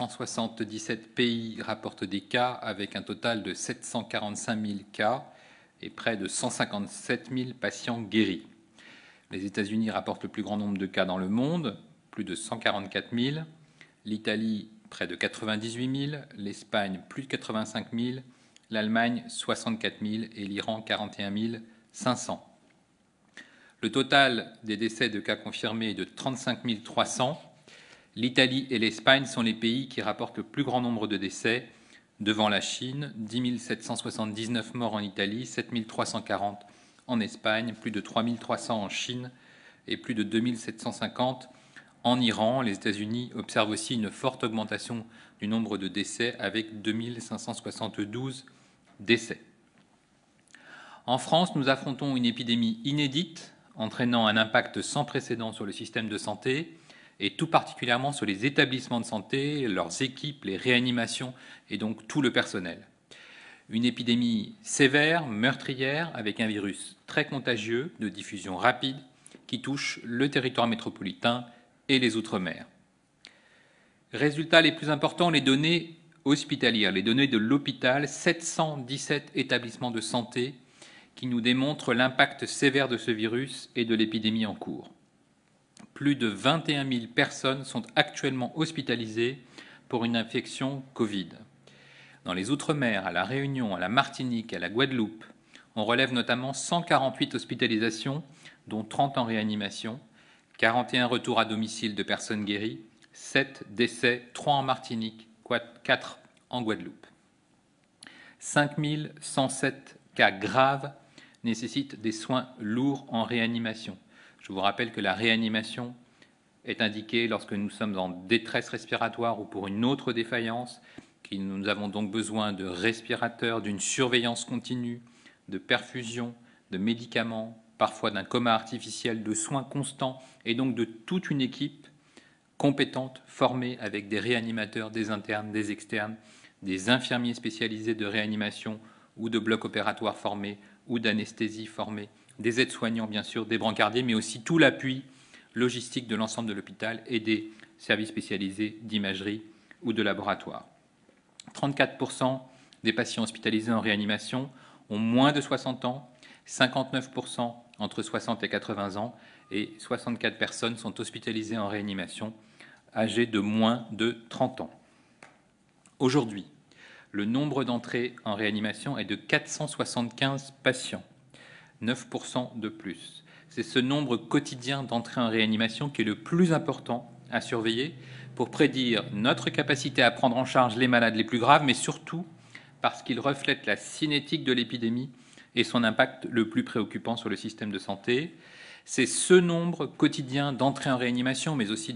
177 pays rapportent des cas, avec un total de 745 000 cas et près de 157 000 patients guéris. Les États-Unis rapportent le plus grand nombre de cas dans le monde, plus de 144 000, l'Italie près de 98 000, l'Espagne plus de 85 000, l'Allemagne 64 000 et l'Iran 41 500. Le total des décès de cas confirmés est de 35 300. L'Italie et l'Espagne sont les pays qui rapportent le plus grand nombre de décès, devant la Chine, 10 779 morts en Italie, 7 340 en Espagne, plus de 3 300 en Chine et plus de 2 750 en Iran. Les États-Unis observent aussi une forte augmentation du nombre de décès, avec 2 572 décès. En France, nous affrontons une épidémie inédite, entraînant un impact sans précédent sur le système de santé, et tout particulièrement sur les établissements de santé, leurs équipes, les réanimations et donc tout le personnel. Une épidémie sévère, meurtrière, avec un virus très contagieux, de diffusion rapide, qui touche le territoire métropolitain et les Outre-mer. Résultats les plus importants, les données hospitalières, les données de l'hôpital, 717 établissements de santé qui nous démontrent l'impact sévère de ce virus et de l'épidémie en cours. Plus de 21 000 personnes sont actuellement hospitalisées pour une infection Covid. Dans les Outre-mer, à La Réunion, à la Martinique, à la Guadeloupe, on relève notamment 148 hospitalisations, dont 30 en réanimation, 41 retours à domicile de personnes guéries, 7 décès, 3 en Martinique, 4 en Guadeloupe. 5 107 cas graves nécessitent des soins lourds en réanimation. Je vous rappelle que la réanimation est indiquée lorsque nous sommes en détresse respiratoire ou pour une autre défaillance, que nous avons donc besoin de respirateurs, d'une surveillance continue, de perfusion, de médicaments, parfois d'un coma artificiel, de soins constants, et donc de toute une équipe compétente, formée, avec des réanimateurs, des internes, des externes, des infirmiers spécialisés de réanimation ou de blocs opératoires formés ou d'anesthésie formés, des aides-soignants bien sûr, des brancardiers, mais aussi tout l'appui logistique de l'ensemble de l'hôpital et des services spécialisés d'imagerie ou de laboratoire. 34% des patients hospitalisés en réanimation ont moins de 60 ans, 59% entre 60 et 80 ans, et 64 personnes sont hospitalisées en réanimation âgées de moins de 30 ans. Aujourd'hui, le nombre d'entrées en réanimation est de 475 patients, 9% de plus. C'est ce nombre quotidien d'entrées en réanimation qui est le plus important à surveiller pour prédire notre capacité à prendre en charge les malades les plus graves, mais surtout parce qu'il reflète la cinétique de l'épidémie et son impact le plus préoccupant sur le système de santé. C'est ce nombre quotidien d'entrées en réanimation, mais aussi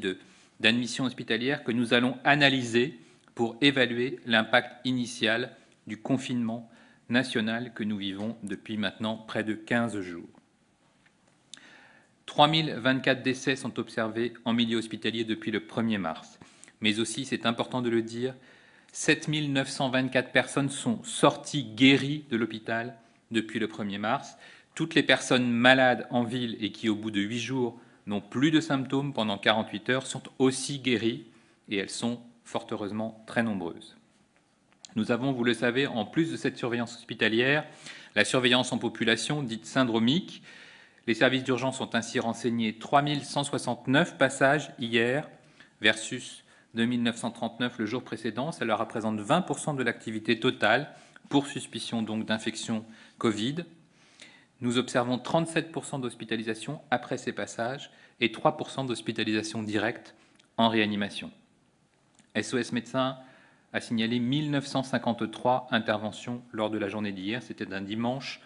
d'admissions hospitalières, que nous allons analyser pour évaluer l'impact initial du confinement national que nous vivons depuis maintenant près de 15 jours. 3 024 décès sont observés en milieu hospitalier depuis le 1er mars. Mais aussi, c'est important de le dire, 7 924 personnes sont sorties guéries de l'hôpital depuis le 1er mars. Toutes les personnes malades en ville et qui, au bout de 8 jours, n'ont plus de symptômes pendant 48 heures sont aussi guéries, et elles sont fort heureusement très nombreuses. Nous avons, vous le savez, en plus de cette surveillance hospitalière, la surveillance en population dite syndromique. Les services d'urgence ont ainsi renseigné 3 169 passages hier versus 2 939 le jour précédent. Cela représente 20% de l'activité totale pour suspicion donc d'infection Covid. Nous observons 37% d'hospitalisation après ces passages et 3% d'hospitalisation directe en réanimation. SOS Médecins a signalé 1953 interventions lors de la journée d'hier. C'était un dimanche,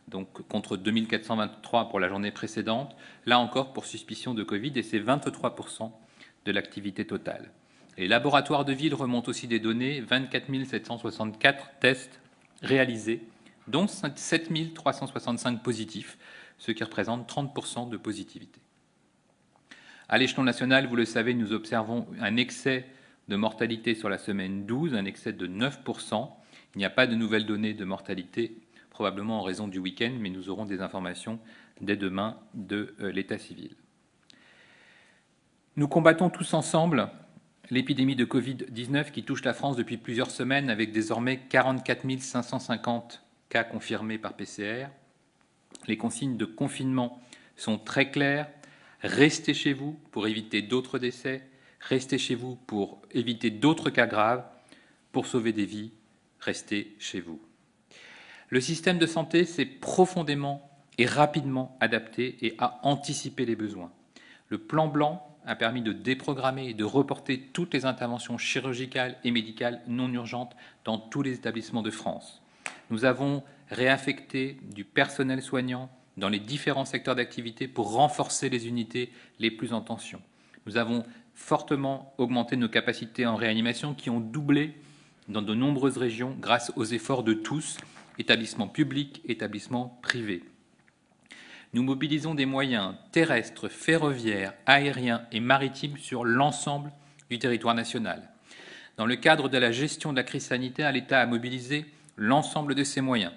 donc contre 2423 pour la journée précédente. Là encore pour suspicion de Covid, et c'est 23% de l'activité totale. Les laboratoires de ville remontent aussi des données, 24 764 tests réalisés, dont 7 365 positifs, ce qui représente 30% de positivité. À l'échelon national, vous le savez, nous observons un excès de mortalité sur la semaine 12, un excès de 9%. Il n'y a pas de nouvelles données de mortalité, probablement en raison du week-end, mais nous aurons des informations dès demain de l'état civil. Nous combattons tous ensemble l'épidémie de Covid-19 qui touche la France depuis plusieurs semaines avec désormais 44 550 cas confirmés par PCR. Les consignes de confinement sont très claires. Restez chez vous pour éviter d'autres décès. Restez chez vous pour éviter d'autres cas graves. Pour sauver des vies, restez chez vous. Le système de santé s'est profondément et rapidement adapté et a anticipé les besoins. Le plan blanc a permis de déprogrammer et de reporter toutes les interventions chirurgicales et médicales non urgentes dans tous les établissements de France. Nous avons réaffecté du personnel soignant dans les différents secteurs d'activité pour renforcer les unités les plus en tension. Nous avons fortement augmenté nos capacités en réanimation qui ont doublé dans de nombreuses régions grâce aux efforts de tous, établissements publics, établissements privés. Nous mobilisons des moyens terrestres, ferroviaires, aériens et maritimes sur l'ensemble du territoire national. Dans le cadre de la gestion de la crise sanitaire, l'État a mobilisé l'ensemble de ses moyens,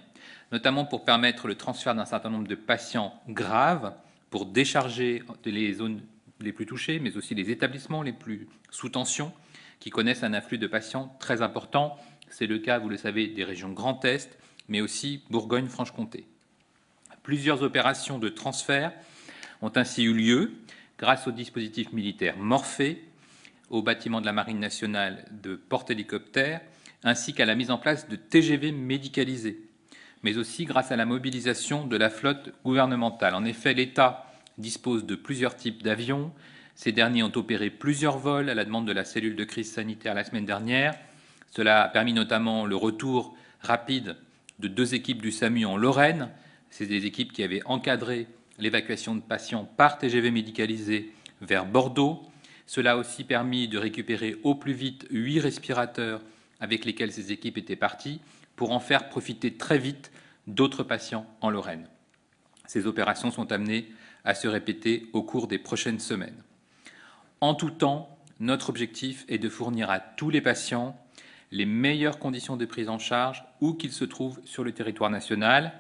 notamment pour permettre le transfert d'un certain nombre de patients graves, pour décharger les zones les plus touchées, mais aussi les établissements les plus sous tension, qui connaissent un afflux de patients très important. C'est le cas, vous le savez, des régions Grand Est, mais aussi Bourgogne-Franche-Comté. Plusieurs opérations de transfert ont ainsi eu lieu grâce au dispositif militaire Morphée, au bâtiment de la Marine nationale de porte-hélicoptères, ainsi qu'à la mise en place de TGV médicalisés, mais aussi grâce à la mobilisation de la flotte gouvernementale. En effet, l'État dispose de plusieurs types d'avions. Ces derniers ont opéré plusieurs vols à la demande de la cellule de crise sanitaire la semaine dernière. Cela a permis notamment le retour rapide de 2 équipes du SAMU en Lorraine. C'est des équipes qui avaient encadré l'évacuation de patients par TGV médicalisé vers Bordeaux. Cela a aussi permis de récupérer au plus vite 8 respirateurs avec lesquels ces équipes étaient parties pour en faire profiter très vite d'autres patients en Lorraine. Ces opérations sont amenées à se répéter au cours des prochaines semaines. En tout temps, notre objectif est de fournir à tous les patients les meilleures conditions de prise en charge où qu'ils se trouvent sur le territoire national.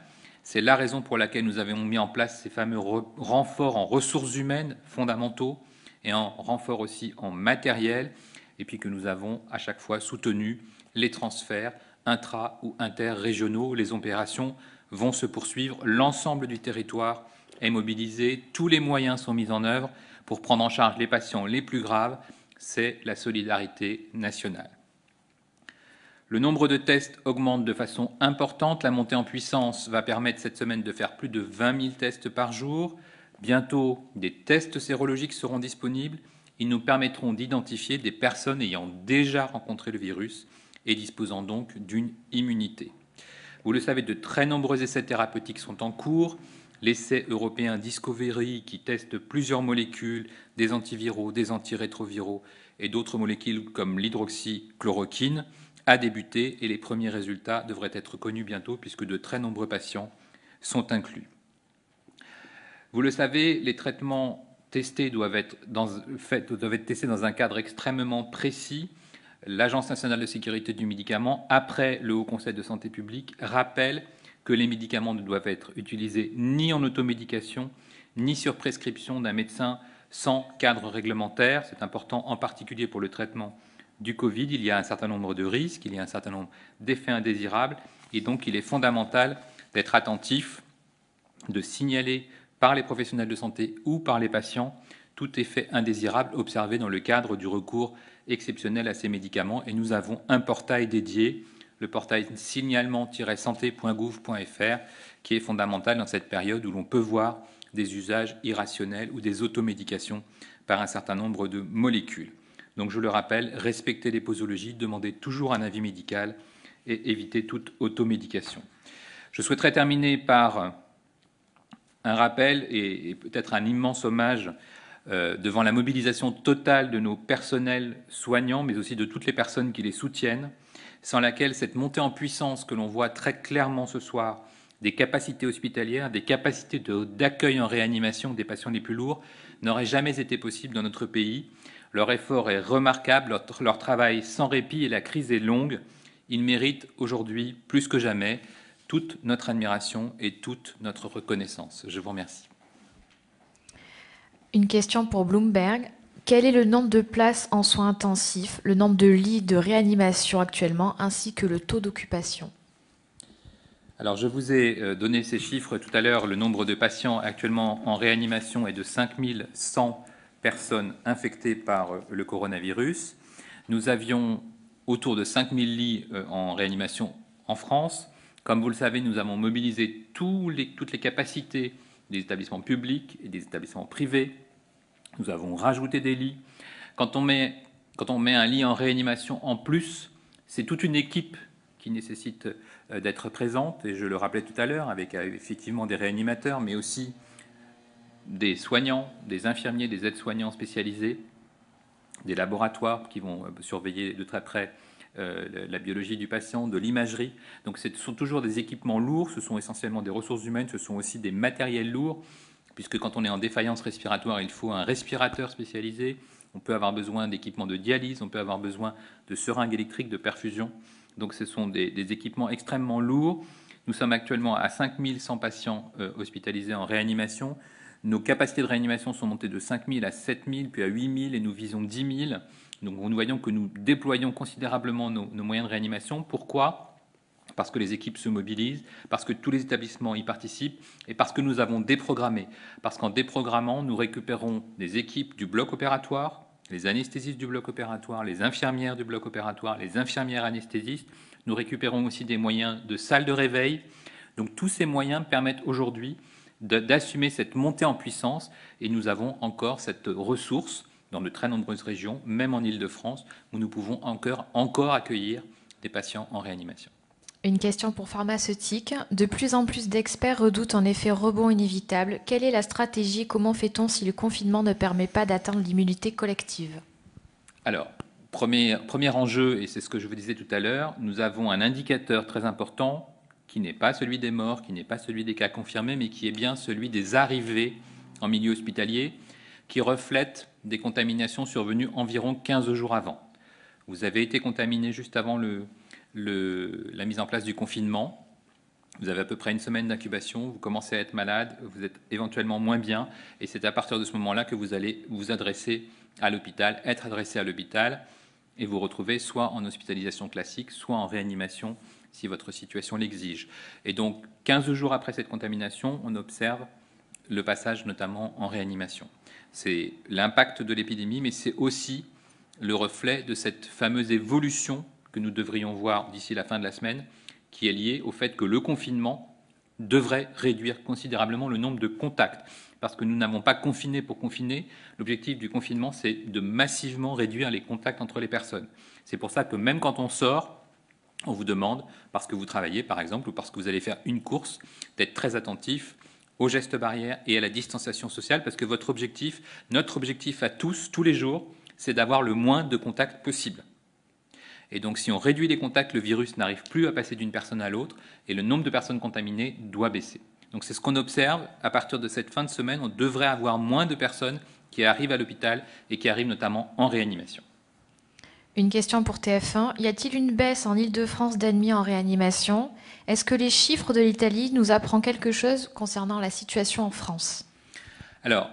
C'est la raison pour laquelle nous avons mis en place ces fameux renforts en ressources humaines fondamentaux et en renforts aussi en matériel, et puis que nous avons à chaque fois soutenu les transferts intra- ou interrégionaux. Les opérations vont se poursuivre. L'ensemble du territoire est mobilisé. Tous les moyens sont mis en œuvre pour prendre en charge les patients les plus graves. C'est la solidarité nationale. Le nombre de tests augmente de façon importante. La montée en puissance va permettre cette semaine de faire plus de 20 000 tests par jour. Bientôt, des tests sérologiques seront disponibles. Ils nous permettront d'identifier des personnes ayant déjà rencontré le virus et disposant donc d'une immunité. Vous le savez, de très nombreux essais thérapeutiques sont en cours. L'essai européen Discovery, qui teste plusieurs molécules, des antiviraux, des antirétroviraux et d'autres molécules comme l'hydroxychloroquine, a débuté et les premiers résultats devraient être connus bientôt puisque de très nombreux patients sont inclus. Vous le savez, les traitements testés doivent être testés dans un cadre extrêmement précis. L'Agence nationale de sécurité du médicament, après le Haut Conseil de santé publique, rappelle que les médicaments ne doivent être utilisés ni en automédication, ni sur prescription d'un médecin sans cadre réglementaire. C'est important en particulier pour le traitement du Covid. Il y a un certain nombre de risques, il y a un certain nombre d'effets indésirables, et donc il est fondamental d'être attentif, de signaler par les professionnels de santé ou par les patients tout effet indésirable observé dans le cadre du recours exceptionnel à ces médicaments. Et nous avons un portail dédié, le portail signalement-santé.gouv.fr, qui est fondamental dans cette période où l'on peut voir des usages irrationnels ou des automédications par un certain nombre de molécules. Donc je le rappelle, respectez les posologies, demandez toujours un avis médical et évitez toute automédication. Je souhaiterais terminer par un rappel et peut-être un immense hommage devant la mobilisation totale de nos personnels soignants, mais aussi de toutes les personnes qui les soutiennent, sans laquelle cette montée en puissance que l'on voit très clairement ce soir, des capacités hospitalières, des capacités d'accueil en réanimation des patients les plus lourds, n'aurait jamais été possible dans notre pays. Leur effort est remarquable, leur travail sans répit et la crise est longue. Ils méritent aujourd'hui, plus que jamais, toute notre admiration et toute notre reconnaissance. Je vous remercie. Une question pour Bloomberg. Quel est le nombre de places en soins intensifs, le nombre de lits de réanimation actuellement, ainsi que le taux d'occupation? Alors, je vous ai donné ces chiffres tout à l'heure. Le nombre de patients actuellement en réanimation est de 5 100 personnes infectées par le coronavirus. Nous avions autour de 5 000 lits en réanimation en France. Comme vous le savez, nous avons mobilisé toutes les capacités des établissements publics et des établissements privés. Nous avons rajouté des lits. Quand on met un lit en réanimation en plus, c'est toute une équipe qui nécessite d'être présente, et je le rappelais tout à l'heure, avec effectivement des réanimateurs, mais aussi des soignants, des infirmiers, des aides-soignants spécialisés, des laboratoires qui vont surveiller de très près la biologie du patient, de l'imagerie. Donc ce sont toujours des équipements lourds, ce sont essentiellement des ressources humaines, ce sont aussi des matériels lourds, puisque quand on est en défaillance respiratoire, il faut un respirateur spécialisé, on peut avoir besoin d'équipements de dialyse, on peut avoir besoin de seringues électriques, de perfusion. Donc ce sont des équipements extrêmement lourds. Nous sommes actuellement à 5 100 patients hospitalisés en réanimation. Nos capacités de réanimation sont montées de 5 000 à 7 000, puis à 8 000, et nous visons 10 000. Donc nous voyons que nous déployons considérablement nos moyens de réanimation. Pourquoi ? Parce que les équipes se mobilisent, parce que tous les établissements y participent, et parce que nous avons déprogrammé. Parce qu'en déprogrammant, nous récupérons des équipes du bloc opératoire, les anesthésistes du bloc opératoire, les infirmières du bloc opératoire, les infirmières anesthésistes. Nous récupérons aussi des moyens de salle de réveil. Donc tous ces moyens permettent aujourd'hui d'assumer cette montée en puissance, et nous avons encore cette ressource dans de très nombreuses régions, même en Île-de-France, où nous pouvons encore accueillir des patients en réanimation. Une question pour pharmaceutique. De plus en plus d'experts redoutent un effet rebond inévitable. Quelle est la stratégie? Comment fait-on si le confinement ne permet pas d'atteindre l'immunité collective? Alors, premier enjeu, et c'est ce que je vous disais tout à l'heure, nous avons un indicateur très important qui n'est pas celui des morts, qui n'est pas celui des cas confirmés, mais qui est bien celui des arrivées en milieu hospitalier, qui reflète des contaminations survenues environ 15 jours avant. Vous avez été contaminé juste avant la mise en place du confinement. Vous avez à peu près une semaine d'incubation, vous commencez à être malade, vous êtes éventuellement moins bien, et c'est à partir de ce moment-là que vous allez vous adresser à l'hôpital, être adressé à l'hôpital, et vous retrouver soit en hospitalisation classique, soit en réanimation, si votre situation l'exige. Et donc, 15 jours après cette contamination, on observe le passage notamment en réanimation. C'est l'impact de l'épidémie, mais c'est aussi le reflet de cette fameuse évolution que nous devrions voir d'ici la fin de la semaine, qui est liée au fait que le confinement devrait réduire considérablement le nombre de contacts, parce que nous n'avons pas confiné pour confiner. L'objectif du confinement, c'est de massivement réduire les contacts entre les personnes. C'est pour ça que même quand on sort, on vous demande, parce que vous travaillez par exemple, ou parce que vous allez faire une course, d'être très attentif aux gestes barrières et à la distanciation sociale, parce que notre objectif à tous, tous les jours, c'est d'avoir le moins de contacts possible. Et donc si on réduit les contacts, le virus n'arrive plus à passer d'une personne à l'autre, et le nombre de personnes contaminées doit baisser. Donc c'est ce qu'on observe. À partir de cette fin de semaine, on devrait avoir moins de personnes qui arrivent à l'hôpital et qui arrivent notamment en réanimation. Une question pour TF1. Y a-t-il une baisse en Île-de-France d'admis en réanimation? Est-ce que les chiffres de l'Italie nous apprennent quelque chose concernant la situation en France? Alors,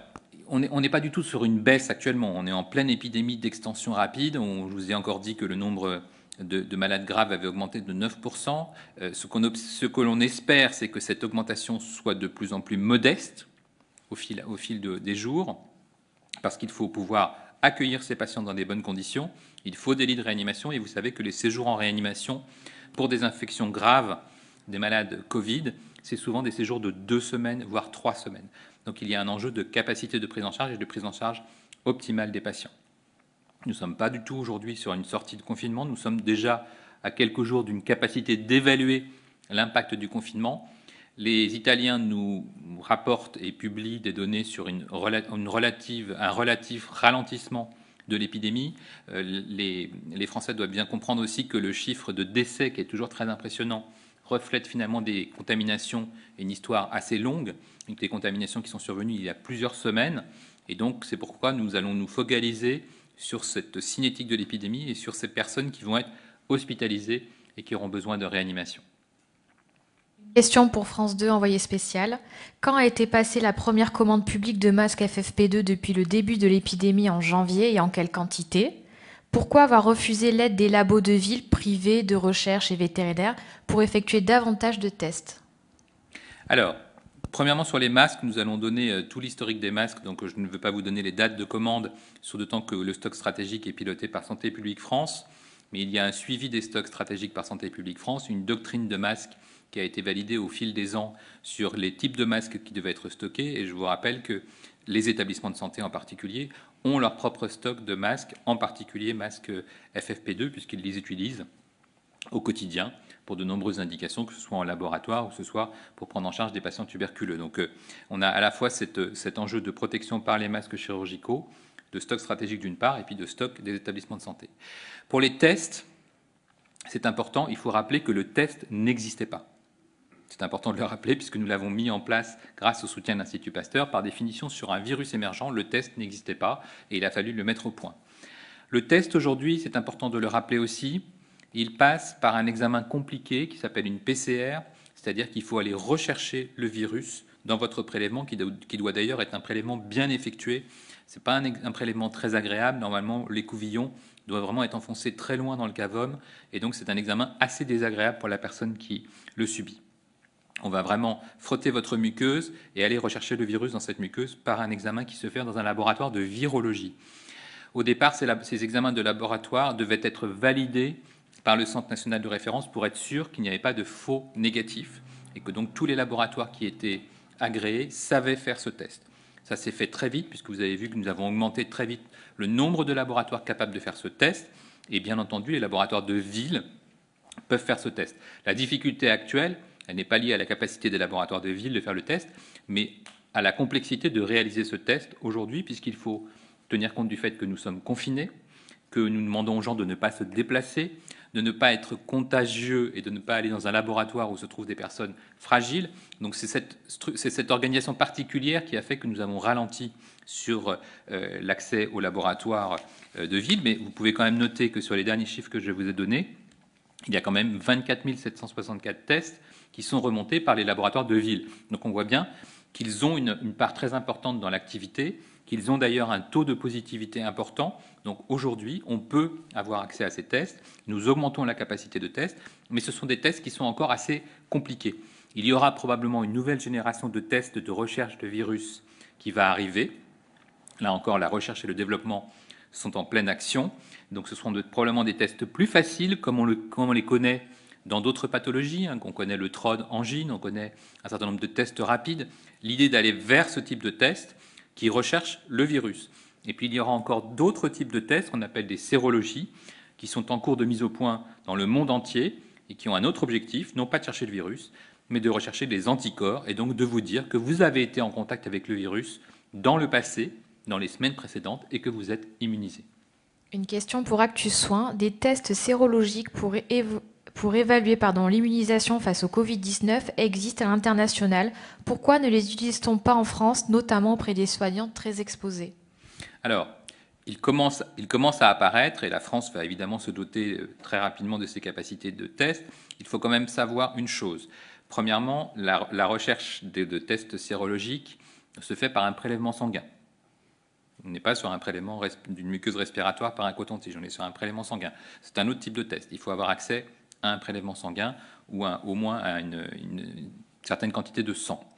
on n'est pas du tout sur une baisse actuellement. On est en pleine épidémie d'extension rapide. Je vous ai encore dit que le nombre de malades graves avait augmenté de 9%. Ce que l'on espère, c'est que cette augmentation soit de plus en plus modeste au fil des jours, parce qu'il faut pouvoir accueillir ces patients dans des bonnes conditions. Il faut des lits de réanimation, et vous savez que les séjours en réanimation pour des infections graves des malades Covid, c'est souvent des séjours de 2 semaines, voire 3 semaines. Donc il y a un enjeu de capacité de prise en charge et de prise en charge optimale des patients. Nous ne sommes pas du tout aujourd'hui sur une sortie de confinement, nous sommes déjà à quelques jours d'une capacité d'évaluer l'impact du confinement. Les Italiens nous rapportent et publient des données sur un relatif ralentissement de l'épidémie. Les Français doivent bien comprendre aussi que le chiffre de décès, qui est toujours très impressionnant, reflète finalement des contaminations et une histoire assez longue, des contaminations qui sont survenues il y a plusieurs semaines. Et donc c'est pourquoi nous allons nous focaliser sur cette cinétique de l'épidémie et sur ces personnes qui vont être hospitalisées et qui auront besoin de réanimation. Une Question pour France 2, envoyé spécial. Quand a été passée la première commande publique de masques FFP2 depuis le début de l'épidémie en janvier et en quelle quantité? Pourquoi avoir refusé l'aide des labos de ville privés, de recherche et vétérinaires pour effectuer davantage de tests? Alors, premièrement, sur les masques, nous allons donner tout l'historique des masques. Donc, je ne veux pas vous donner les dates de commande, sur d'autant que le stock stratégique est piloté par Santé publique France. Mais il y a un suivi des stocks stratégiques par Santé publique France, une doctrine de masques qui a été validée au fil des ans sur les types de masques qui devaient être stockés. Et je vous rappelle que les établissements de santé en particulier ont leur propre stock de masques, en particulier masques FFP2, puisqu'ils les utilisent au quotidien pour de nombreuses indications, que ce soit en laboratoire ou que ce soit pour prendre en charge des patients tuberculeux. Donc on a à la fois cet enjeu de protection par les masques chirurgicaux, de stock stratégique d'une part, et puis de stock des établissements de santé. Pour les tests, c'est important, il faut rappeler que le test n'existait pas. C'est important de le rappeler puisque nous l'avons mis en place grâce au soutien de l'Institut Pasteur. Par définition, sur un virus émergent, le test n'existait pas et il a fallu le mettre au point. Le test aujourd'hui, c'est important de le rappeler aussi, il passe par un examen compliqué qui s'appelle une PCR, c'est-à-dire qu'il faut aller rechercher le virus dans votre prélèvement, qui doit d'ailleurs être un prélèvement bien effectué. Ce n'est pas un prélèvement très agréable. Normalement, les couvillons doivent vraiment être enfoncés très loin dans le cavum, et donc c'est un examen assez désagréable pour la personne qui le subit. On va vraiment frotter votre muqueuse et aller rechercher le virus dans cette muqueuse par un examen qui se fait dans un laboratoire de virologie. Au départ, ces examens de laboratoire devaient être validés par le Centre national de référence pour être sûr qu'il n'y avait pas de faux négatifs et que donc tous les laboratoires qui étaient agréés savaient faire ce test. Ça s'est fait très vite puisque vous avez vu que nous avons augmenté très vite le nombre de laboratoires capables de faire ce test et bien entendu les laboratoires de ville peuvent faire ce test. La difficulté actuelle, elle n'est pas liée à la capacité des laboratoires de ville de faire le test, mais à la complexité de réaliser ce test aujourd'hui puisqu'il faut tenir compte du fait que nous sommes confinés, que nous demandons aux gens de ne pas se déplacer, de ne pas être contagieux et de ne pas aller dans un laboratoire où se trouvent des personnes fragiles. Donc c'est cette organisation particulière qui a fait que nous avons ralenti sur l'accès aux laboratoires de ville. Mais vous pouvez quand même noter que sur les derniers chiffres que je vous ai donnés, il y a quand même 24 764 tests qui sont remontés par les laboratoires de ville. Donc on voit bien qu'ils ont une part très importante dans l'activité, qu'ils ont d'ailleurs un taux de positivité important. Donc aujourd'hui, on peut avoir accès à ces tests. Nous augmentons la capacité de tests, mais ce sont des tests qui sont encore assez compliqués. Il y aura probablement une nouvelle génération de tests de recherche de virus qui va arriver. Là encore, la recherche et le développement sont en pleine action. Donc ce seront probablement des tests plus faciles, comme on les connaît dans d'autres pathologies, hein, qu'on connaît le TROD angine, on connaît un certain nombre de tests rapides. L'idée d'aller vers ce type de test qui recherche le virus. Et puis il y aura encore d'autres types de tests qu'on appelle des sérologies, qui sont en cours de mise au point dans le monde entier et qui ont un autre objectif, non pas de chercher le virus, mais de rechercher des anticorps et donc de vous dire que vous avez été en contact avec le virus dans le passé, dans les semaines précédentes, et que vous êtes immunisé. Une question pour Actus Soins. Des tests sérologiques pour évaluer l'immunisation face au Covid-19 existent à l'international. Pourquoi ne les utilise-t-on pas en France, notamment auprès des soignants très exposés? Alors, il commence à apparaître, et la France va évidemment se doter très rapidement de ses capacités de test. Il faut quand même savoir une chose. Premièrement, la recherche de tests sérologiques se fait par un prélèvement sanguin. On n'est pas sur un prélèvement d'une muqueuse respiratoire par un coton-tige, on est sur un prélèvement sanguin. C'est un autre type de test. Il faut avoir accès à un prélèvement sanguin ou au moins à une certaine quantité de sang.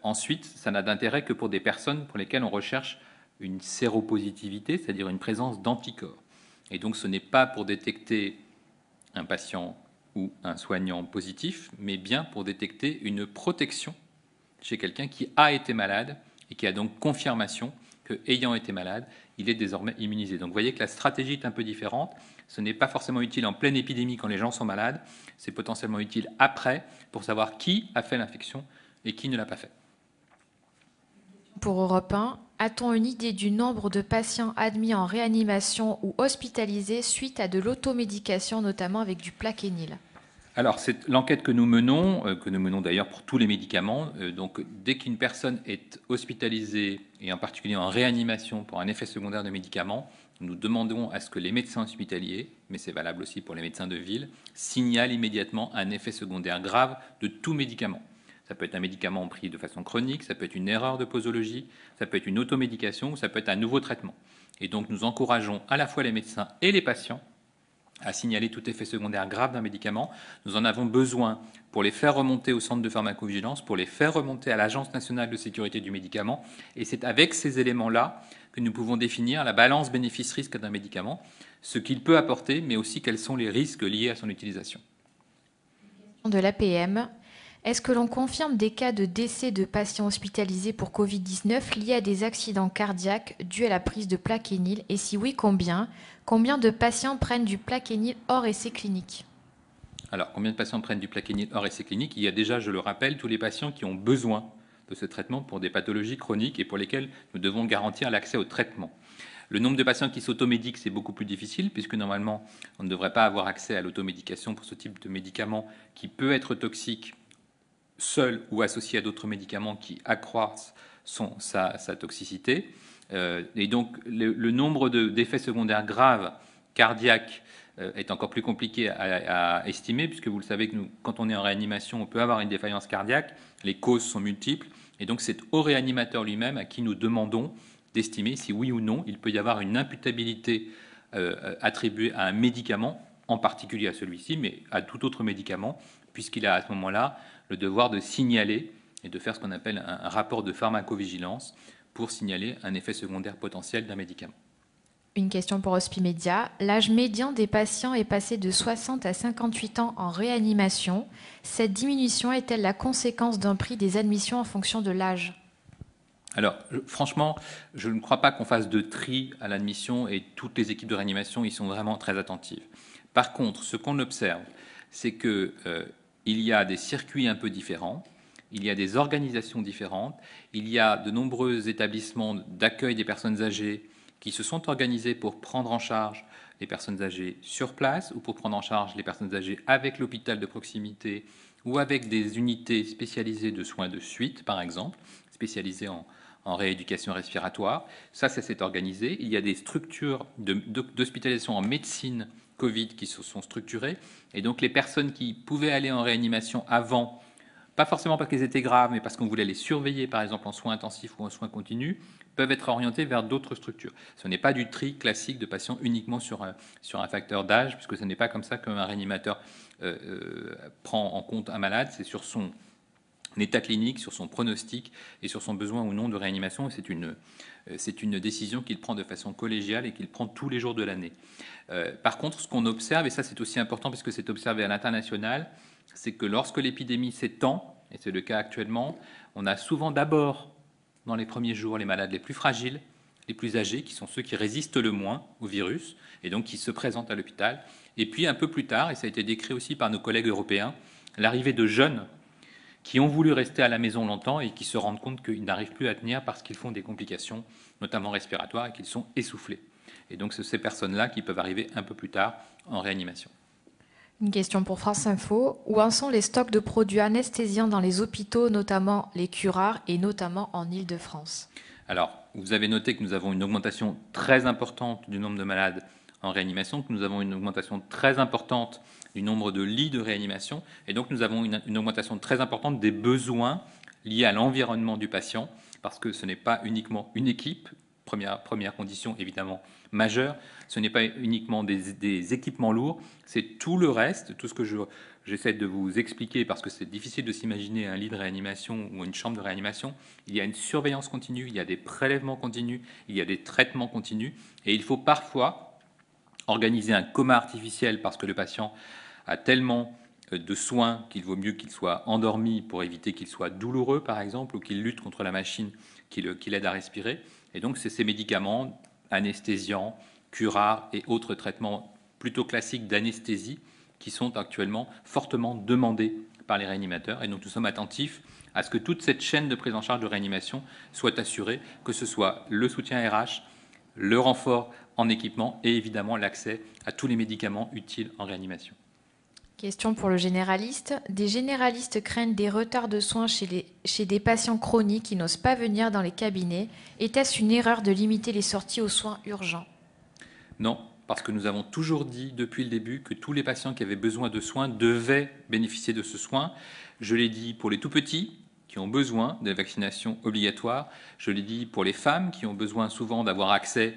Ensuite, ça n'a d'intérêt que pour des personnes pour lesquelles on recherche une séropositivité, c'est-à-dire une présence d'anticorps. Et donc ce n'est pas pour détecter un patient ou un soignant positif, mais bien pour détecter une protection chez quelqu'un qui a été malade et qui a donc confirmation qu'ayant été malade, il est désormais immunisé. Donc vous voyez que la stratégie est un peu différente. Ce n'est pas forcément utile en pleine épidémie quand les gens sont malades, c'est potentiellement utile après pour savoir qui a fait l'infection et qui ne l'a pas fait. Pour Europe 1, a-t-on une idée du nombre de patients admis en réanimation ou hospitalisés suite à de l'automédication, notamment avec du Plaquenil? Alors, c'est l'enquête que nous menons d'ailleurs pour tous les médicaments. Donc, dès qu'une personne est hospitalisée, et en particulier en réanimation pour un effet secondaire de médicaments, nous demandons à ce que les médecins hospitaliers, mais c'est valable aussi pour les médecins de ville, signalent immédiatement un effet secondaire grave de tout médicament. Ça peut être un médicament pris de façon chronique, ça peut être une erreur de posologie, ça peut être une automédication, ça peut être un nouveau traitement. Et donc nous encourageons à la fois les médecins et les patients à signaler tout effet secondaire grave d'un médicament. Nous en avons besoin pour les faire remonter au centre de pharmacovigilance, pour les faire remonter à l'Agence nationale de sécurité du médicament. Et c'est avec ces éléments-là que nous pouvons définir la balance bénéfice-risque d'un médicament, ce qu'il peut apporter, mais aussi quels sont les risques liés à son utilisation. De l'APM. Est-ce que l'on confirme des cas de décès de patients hospitalisés pour Covid-19 liés à des accidents cardiaques dus à la prise de Plaquenil? Et si oui, combien? Combien de patients prennent du Plaquenil hors essai clinique? Alors, combien de patients prennent du Plaquenil hors essai clinique? Il y a déjà, je le rappelle, tous les patients qui ont besoin de ce traitement pour des pathologies chroniques et pour lesquelles nous devons garantir l'accès au traitement. Le nombre de patients qui s'automédiquent, c'est beaucoup plus difficile, puisque normalement, on ne devrait pas avoir accès à l'automédication pour ce type de médicament qui peut être toxique seul ou associé à d'autres médicaments qui accroissent sa toxicité. Et donc, le nombre d'effets secondaires graves cardiaques est encore plus compliqué à estimer, puisque vous le savez que quand on est en réanimation, on peut avoir une défaillance cardiaque. Les causes sont multiples. Et donc, c'est au réanimateur lui-même à qui nous demandons d'estimer si oui ou non il peut y avoir une imputabilité attribuée à un médicament, en particulier à celui-ci, mais à tout autre médicament, puisqu'il a à ce moment-là le devoir de signaler et de faire ce qu'on appelle un rapport de pharmacovigilance pour signaler un effet secondaire potentiel d'un médicament. Une question pour Hospimedia. L'âge médian des patients est passé de 60 à 58 ans en réanimation. Cette diminution est-elle la conséquence d'un prix des admissions en fonction de l'âge? Alors, franchement, je ne crois pas qu'on fasse de tri à l'admission et toutes les équipes de réanimation y sont vraiment très attentives. Par contre, ce qu'on observe, c'est qu'il y a des circuits un peu différents, il y a des organisations différentes, il y a de nombreux établissements d'accueil des personnes âgées qui se sont organisés pour prendre en charge les personnes âgées sur place ou pour prendre en charge les personnes âgées avec l'hôpital de proximité ou avec des unités spécialisées de soins de suite, par exemple, spécialisées en rééducation respiratoire. Ça s'est organisé. Il y a des structures d'hospitalisation en médecine Covid qui se sont structurées. Et donc les personnes qui pouvaient aller en réanimation avant, pas forcément parce qu'elles étaient graves, mais parce qu'on voulait les surveiller, par exemple en soins intensifs ou en soins continus, peuvent être orientées vers d'autres structures. Ce n'est pas du tri classique de patients uniquement sur un facteur d'âge, puisque ce n'est pas comme ça qu'un réanimateur prend en compte un malade, c'est sur son état clinique, sur son pronostic et sur son besoin ou non de réanimation. C'est une décision qu'il prend de façon collégiale et qu'il prend tous les jours de l'année. Par contre, ce qu'on observe, et ça c'est aussi important parce que c'est observé à l'international, c'est que lorsque l'épidémie s'étend, et c'est le cas actuellement, on a souvent d'abord, dans les premiers jours, les malades les plus fragiles, les plus âgés, qui sont ceux qui résistent le moins au virus, et donc qui se présentent à l'hôpital. Et puis un peu plus tard, et ça a été décrit aussi par nos collègues européens, l'arrivée de jeunes qui ont voulu rester à la maison longtemps et qui se rendent compte qu'ils n'arrivent plus à tenir parce qu'ils font des complications, notamment respiratoires, et qu'ils sont essoufflés. Et donc, c'est ces personnes-là qui peuvent arriver un peu plus tard en réanimation. Une question pour France Info. Où en sont les stocks de produits anesthésiants dans les hôpitaux, notamment les curares et notamment en Île-de-France? Alors, vous avez noté que nous avons une augmentation très importante du nombre de malades en réanimation, que nous avons une augmentation très importante du nombre de lits de réanimation, et donc nous avons une augmentation très importante des besoins liés à l'environnement du patient, parce que ce n'est pas uniquement une équipe, première condition évidemment majeure, ce n'est pas uniquement des équipements lourds, c'est tout le reste, tout ce que j'essaie de vous expliquer, parce que c'est difficile de s'imaginer un lit de réanimation ou une chambre de réanimation. Il y a une surveillance continue, il y a des prélèvements continus, il y a des traitements continus, et il faut parfois organiser un coma artificiel parce que le patient a tellement de soins qu'il vaut mieux qu'il soit endormi pour éviter qu'il soit douloureux, par exemple, ou qu'il lutte contre la machine qui l'aide à respirer. Et donc, c'est ces médicaments anesthésiants, curares et autres traitements plutôt classiques d'anesthésie qui sont actuellement fortement demandés par les réanimateurs. Et donc, nous sommes attentifs à ce que toute cette chaîne de prise en charge de réanimation soit assurée, que ce soit le soutien RH, le renfort en équipement et évidemment l'accès à tous les médicaments utiles en réanimation. Question pour le généraliste. Des généralistes craignent des retards de soins chez des patients chroniques qui n'osent pas venir dans les cabinets. Était-ce une erreur de limiter les sorties aux soins urgents? Non, parce que nous avons toujours dit depuis le début que tous les patients qui avaient besoin de soins devaient bénéficier de ce soin. Je l'ai dit pour les tout-petits qui ont besoin de vaccination obligatoire. Je l'ai dit pour les femmes qui ont besoin souvent d'avoir accès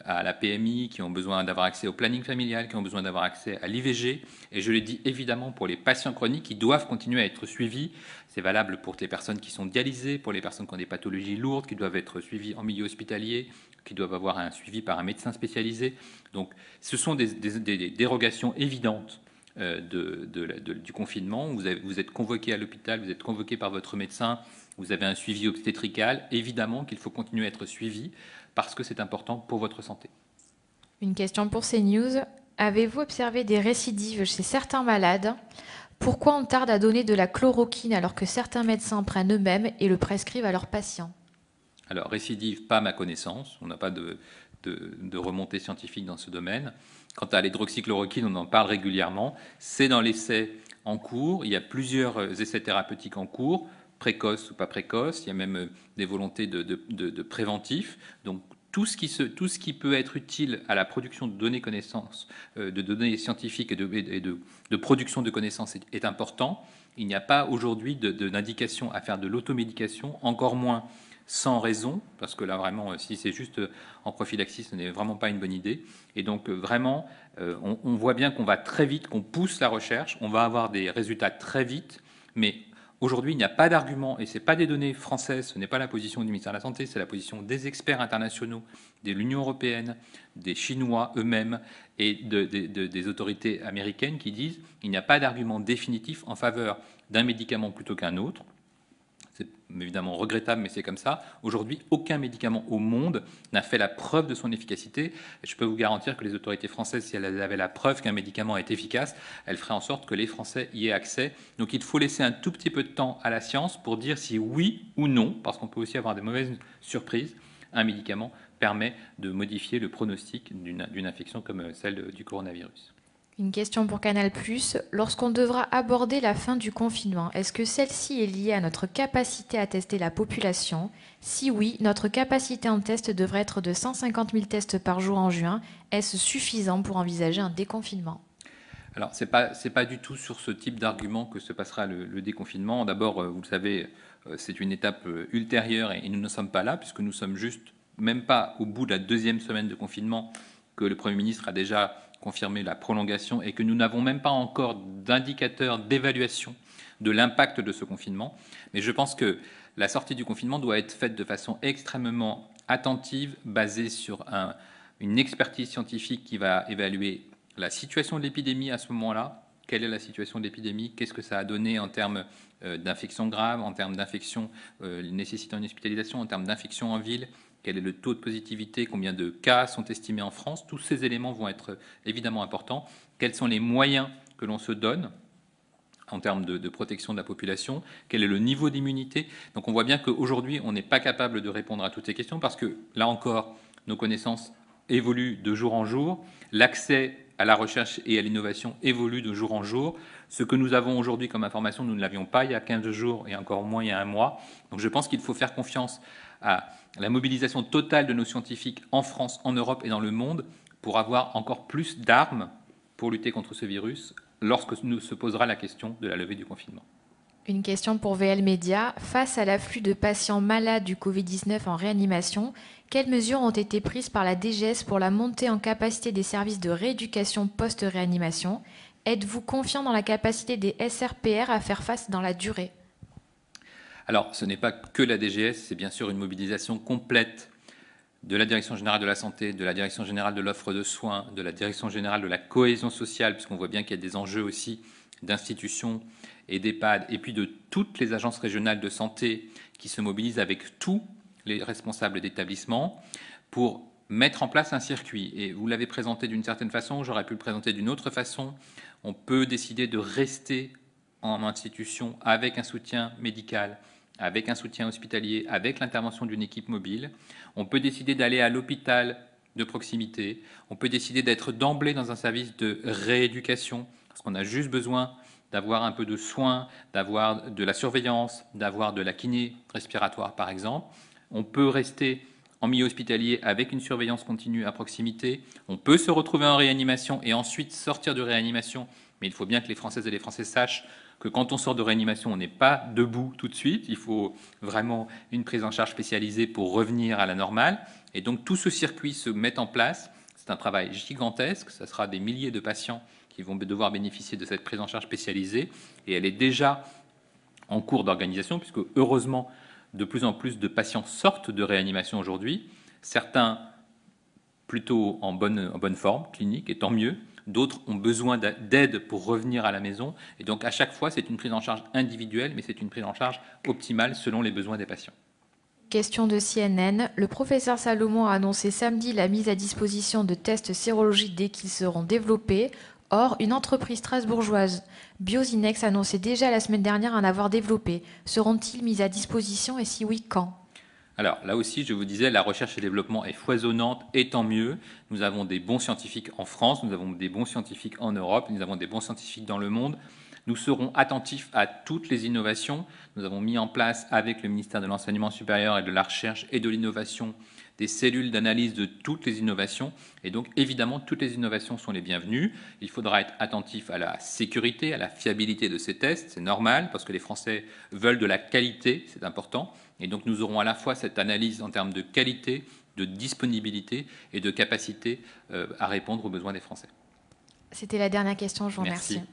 à la PMI, qui ont besoin d'avoir accès au planning familial, qui ont besoin d'avoir accès à l'IVG. Et je l'ai dit évidemment pour les patients chroniques qui doivent continuer à être suivis. C'est valable pour les personnes qui sont dialysées, pour les personnes qui ont des pathologies lourdes, qui doivent être suivies en milieu hospitalier, qui doivent avoir un suivi par un médecin spécialisé. Donc ce sont des dérogations évidentes du confinement. Vous êtes convoqué à l'hôpital, vous êtes convoqué par votre médecin, vous avez un suivi obstétrical. Évidemment qu'il faut continuer à être suivi parce que c'est important pour votre santé. Une question pour CNews. Avez-vous observé des récidives chez certains malades? Pourquoi on tarde à donner de la chloroquine alors que certains médecins prennent eux-mêmes et le prescrivent à leurs patients? Alors, récidive, pas à ma connaissance. On n'a pas de remontée scientifique dans ce domaine. Quant à l'hydroxychloroquine, on en parle régulièrement. C'est dans l'essai en cours. Il y a plusieurs essais thérapeutiques en cours, précoces ou pas précoces. Il y a même des volontés de préventif. Donc, tout ce qui peut être utile à la production de données connaissances, de données scientifiques et de production de connaissances est important. Il n'y a pas aujourd'hui d'indication à faire de l'automédication, encore moins sans raison, parce que là vraiment, si c'est juste en prophylaxie, ce n'est vraiment pas une bonne idée. Et donc vraiment, on voit bien qu'on va très vite, qu'on pousse la recherche, on va avoir des résultats très vite, mais aujourd'hui, il n'y a pas d'argument, et ce n'est pas des données françaises, ce n'est pas la position du ministère de la Santé, c'est la position des experts internationaux, de l'Union européenne, des Chinois eux-mêmes et des autorités américaines qui disent qu'il n'y a pas d'argument définitif en faveur d'un médicament plutôt qu'un autre. C'est évidemment regrettable, mais c'est comme ça. Aujourd'hui, aucun médicament au monde n'a fait la preuve de son efficacité. Et je peux vous garantir que les autorités françaises, si elles avaient la preuve qu'un médicament est efficace, elles feraient en sorte que les Français y aient accès. Donc il faut laisser un tout petit peu de temps à la science pour dire si oui ou non, parce qu'on peut aussi avoir des mauvaises surprises, un médicament permet de modifier le pronostic d'une infection comme celle du coronavirus. Une question pour Canal+. Lorsqu'on devra aborder la fin du confinement, est-ce que celle-ci est liée à notre capacité à tester la population? Si oui, notre capacité en test devrait être de 150 000 tests par jour en juin. Est-ce suffisant pour envisager un déconfinement? Alors, ce n'est pas du tout sur ce type d'argument que se passera le déconfinement. D'abord, vous le savez, c'est une étape ultérieure et nous ne sommes pas là, puisque nous sommes juste, même pas au bout de la deuxième semaine de confinement, que le Premier ministre a déjà confirmé la prolongation et que nous n'avons même pas encore d'indicateurs d'évaluation de l'impact de ce confinement. Mais je pense que la sortie du confinement doit être faite de façon extrêmement attentive, basée sur une expertise scientifique qui va évaluer la situation de l'épidémie à ce moment-là. Quelle est la situation de l'épidémie? Qu'est-ce que ça a donné en termes d'infections graves, en termes d'infections nécessitant une hospitalisation, en termes d'infections en ville? Quel est le taux de positivité? Combien de cas sont estimés en France? Tous ces éléments vont être évidemment importants. Quels sont les moyens que l'on se donne en termes de protection de la population? Quel est le niveau d'immunité? Donc on voit bien qu'aujourd'hui, on n'est pas capable de répondre à toutes ces questions parce que, là encore, nos connaissances évoluent de jour en jour. L'accès à la recherche et à l'innovation évolue de jour en jour. Ce que nous avons aujourd'hui comme information, nous ne l'avions pas il y a 15 jours et encore moins il y a un mois. Donc je pense qu'il faut faire confiance à la mobilisation totale de nos scientifiques en France, en Europe et dans le monde pour avoir encore plus d'armes pour lutter contre ce virus lorsque nous se posera la question de la levée du confinement. Une question pour VL Média. Face à l'afflux de patients malades du Covid-19 en réanimation, quelles mesures ont été prises par la DGS pour la montée en capacité des services de rééducation post-réanimation? Êtes-vous confiant dans la capacité des SRPR à faire face dans la durée? Alors, ce n'est pas que la DGS, c'est bien sûr une mobilisation complète de la Direction générale de la santé, de la Direction générale de l'offre de soins, de la Direction générale de la cohésion sociale, puisqu'on voit bien qu'il y a des enjeux aussi d'institutions et d'EHPAD, et puis de toutes les agences régionales de santé qui se mobilisent avec tous les responsables d'établissements pour mettre en place un circuit. Et vous l'avez présenté d'une certaine façon, j'aurais pu le présenter d'une autre façon. On peut décider de rester en institution avec un soutien médical, avec un soutien hospitalier, avec l'intervention d'une équipe mobile. On peut décider d'aller à l'hôpital de proximité. On peut décider d'être d'emblée dans un service de rééducation, parce qu'on a juste besoin d'avoir un peu de soins, d'avoir de la surveillance, d'avoir de la kiné respiratoire, par exemple. On peut rester en milieu hospitalier avec une surveillance continue à proximité. On peut se retrouver en réanimation et ensuite sortir de réanimation, mais il faut bien que les Françaises et les Français sachent que quand on sort de réanimation, on n'est pas debout tout de suite. Il faut vraiment une prise en charge spécialisée pour revenir à la normale. Et donc tout ce circuit se met en place. C'est un travail gigantesque. Ce sera des milliers de patients qui vont devoir bénéficier de cette prise en charge spécialisée. Et elle est déjà en cours d'organisation, puisque heureusement, de plus en plus de patients sortent de réanimation aujourd'hui. Certains plutôt en bonne forme clinique, et tant mieux. D'autres ont besoin d'aide pour revenir à la maison. Et donc, à chaque fois, c'est une prise en charge individuelle, mais c'est une prise en charge optimale selon les besoins des patients. Question de CNN. Le professeur Salomon a annoncé samedi la mise à disposition de tests sérologiques dès qu'ils seront développés. Or, une entreprise strasbourgeoise, Biosinex, annonçait déjà la semaine dernière en avoir développé. Seront-ils mis à disposition et si oui, quand ? Alors là aussi, je vous disais, la recherche et développement est foisonnante, et tant mieux. Nous avons des bons scientifiques en France, nous avons des bons scientifiques en Europe, nous avons des bons scientifiques dans le monde. Nous serons attentifs à toutes les innovations. Nous avons mis en place, avec le ministère de l'Enseignement supérieur et de la Recherche et de l'Innovation, des cellules d'analyse de toutes les innovations. Et donc, évidemment, toutes les innovations sont les bienvenues. Il faudra être attentif à la sécurité, à la fiabilité de ces tests. C'est normal, parce que les Français veulent de la qualité, c'est important. Et donc, nous aurons à la fois cette analyse en termes de qualité, de disponibilité et de capacité à répondre aux besoins des Français. C'était la dernière question, je vous Merci. remercie.